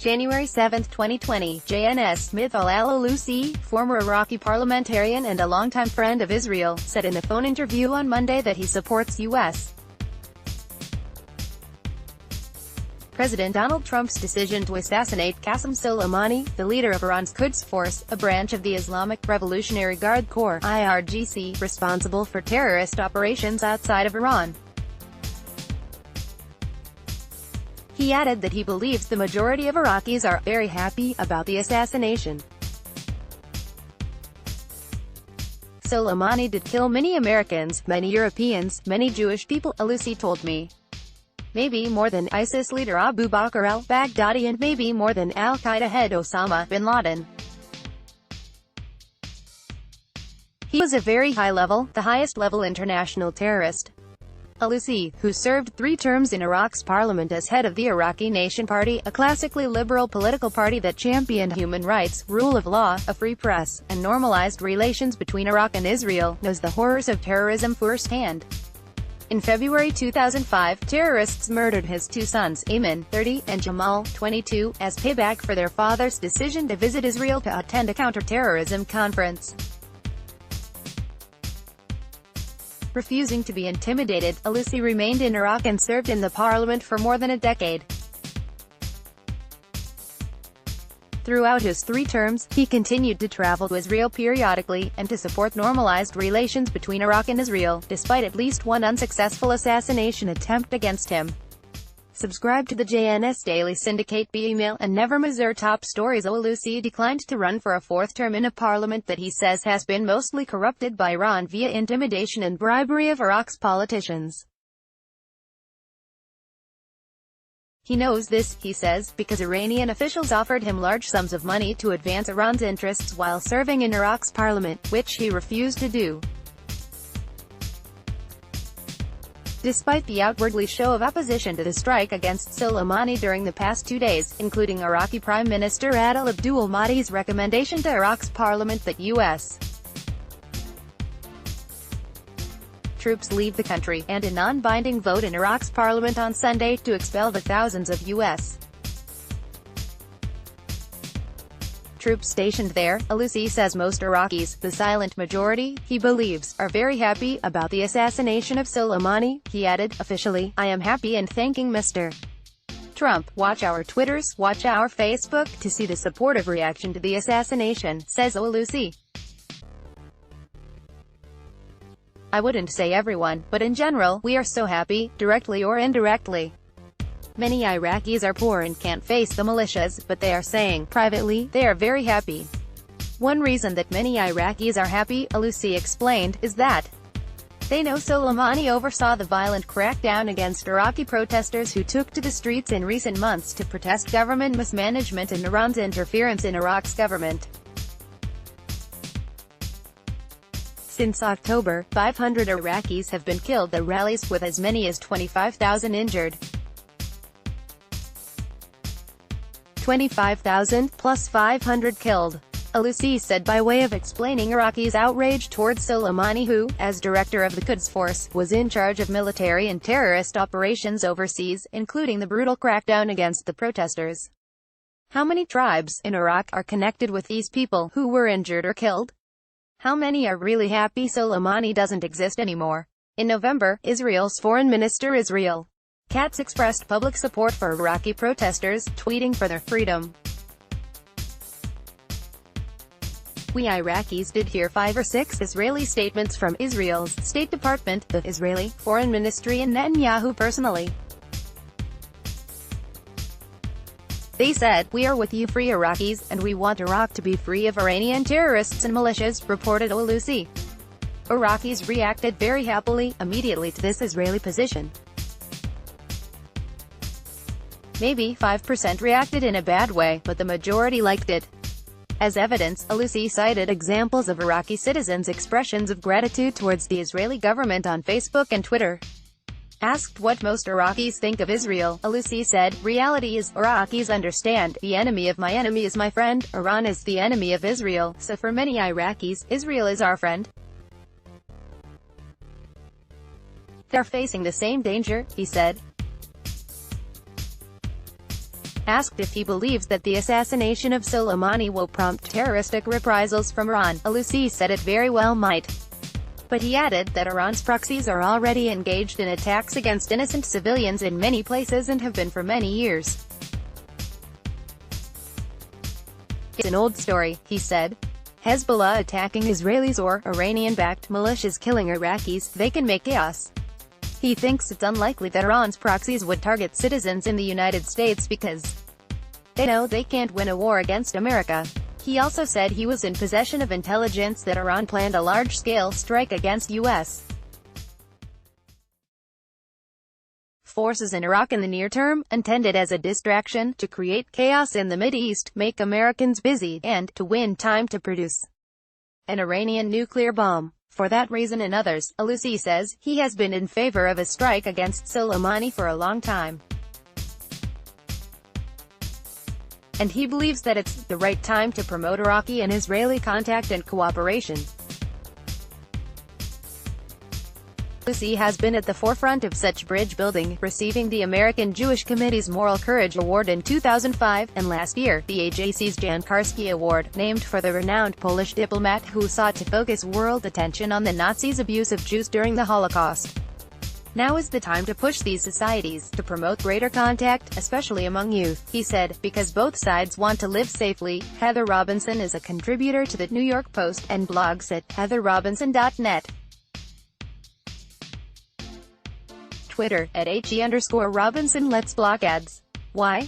January 7, 2020, JNS Mithal al-Alusi, former Iraqi parliamentarian and a longtime friend of Israel, said in a phone interview on Monday that he supports U.S. President Donald Trump's decision to assassinate Qassem Soleimani, the leader of Iran's Quds Force, a branch of the Islamic Revolutionary Guard Corps (IRGC), responsible for terrorist operations outside of Iran. He added that he believes the majority of Iraqis are very happy about the assassination. Soleimani did kill many Americans, many Europeans, many Jewish people, Alusi told me. Maybe more than ISIS leader Abu Bakr al-Baghdadi and maybe more than al-Qaeda head Osama bin Laden. He was a very high-level, the highest-level international terrorist. Al-Alusi, who served 3 terms in Iraq's parliament as head of the Iraqi Nation Party, a classically liberal political party that championed human rights, rule of law, a free press, and normalized relations between Iraq and Israel, knows the horrors of terrorism firsthand. In February 2005, terrorists murdered his 2 sons, Ayman, 30, and Jamal, 22, as payback for their father's decision to visit Israel to attend a counter-terrorism conference. Refusing to be intimidated, Alusi remained in Iraq and served in the parliament for more than a decade. Throughout his 3 terms, he continued to travel to Israel periodically, and to support normalized relations between Iraq and Israel, despite at least one unsuccessful assassination attempt against him. Subscribe to the JNS Daily Syndicate by email, and never miss our top stories. Al-Alusi declined to run for a 4th term in a parliament that he says has been mostly corrupted by Iran via intimidation and bribery of Iraq's politicians. He knows this, he says, because Iranian officials offered him large sums of money to advance Iran's interests while serving in Iraq's parliament, which he refused to do. Despite the outwardly show of opposition to the strike against Soleimani during the past 2 days, including Iraqi Prime Minister Adel Abdul Mahdi's recommendation to Iraq's parliament that U.S. troops leave the country, and a non-binding vote in Iraq's parliament on Sunday to expel the thousands of U.S. troops stationed there, Alusi says most Iraqis, the silent majority, he believes, are very happy about the assassination of Soleimani. He added, officially, I am happy and thanking Mr. Trump. Watch our Twitters, watch our Facebook, to see the supportive reaction to the assassination, says Alusi. I wouldn't say everyone, but in general, we are so happy, directly or indirectly. Many Iraqis are poor and can't face the militias, but they are saying, privately, they are very happy. One reason that many Iraqis are happy, Alusi explained, is that they know Soleimani oversaw the violent crackdown against Iraqi protesters who took to the streets in recent months to protest government mismanagement and Iran's interference in Iraq's government. Since October, 500 Iraqis have been killed at rallies, with as many as 25,000 injured. 25,000, plus 500 killed. Alusi said by way of explaining Iraqis' outrage towards Soleimani, who, as director of the Quds Force, was in charge of military and terrorist operations overseas, including the brutal crackdown against the protesters. How many tribes in Iraq are connected with these people who were injured or killed? How many are really happy Soleimani doesn't exist anymore? In November, Israel's Foreign Minister Israel Katz expressed public support for Iraqi protesters, tweeting for their freedom. We Iraqis did hear 5 or 6 Israeli statements from Israel's State Department, the Israeli Foreign Ministry and Netanyahu personally. They said, we are with you free Iraqis, and we want Iraq to be free of Iranian terrorists and militias, reported Al-Alusi. Iraqis reacted very happily, immediately to this Israeli position. Maybe 5% reacted in a bad way, but the majority liked it. As evidence, Alusi cited examples of Iraqi citizens' expressions of gratitude towards the Israeli government on Facebook and Twitter. Asked what most Iraqis think of Israel, Alusi said, reality is, Iraqis understand, the enemy of my enemy is my friend, Iran is the enemy of Israel, so for many Iraqis, Israel is our friend. They're facing the same danger, he said. Asked if he believes that the assassination of Soleimani will prompt terroristic reprisals from Iran, al-Alusi said it very well might. But he added that Iran's proxies are already engaged in attacks against innocent civilians in many places and have been for many years. It's an old story, he said. Hezbollah attacking Israelis or Iranian-backed militias killing Iraqis, they can make chaos. He thinks it's unlikely that Iran's proxies would target citizens in the United States because they know they can't win a war against America. He also said he was in possession of intelligence that Iran planned a large-scale strike against U.S. forces in Iraq in the near term, intended as a distraction, to create chaos in the Mideast, make Americans busy, and to win time to produce an Iranian nuclear bomb. For that reason and others, al-Alusi says, he has been in favor of a strike against Soleimani for a long time. And he believes that it's the right time to promote Iraqi and Israeli contact and cooperation. al-Alusi has been at the forefront of such bridge building, receiving the American Jewish Committee's Moral Courage Award in 2005, and last year, the AJC's Jan Karski Award, named for the renowned Polish diplomat who sought to focus world attention on the Nazis' abuse of Jews during the Holocaust. Now is the time to push these societies to promote greater contact, especially among youth, he said, because both sides want to live safely. Heather Robinson is a contributor to the New York Post, and blogs at heatherrobinson.net. Twitter, at @he_Robinson lets block ads. Why?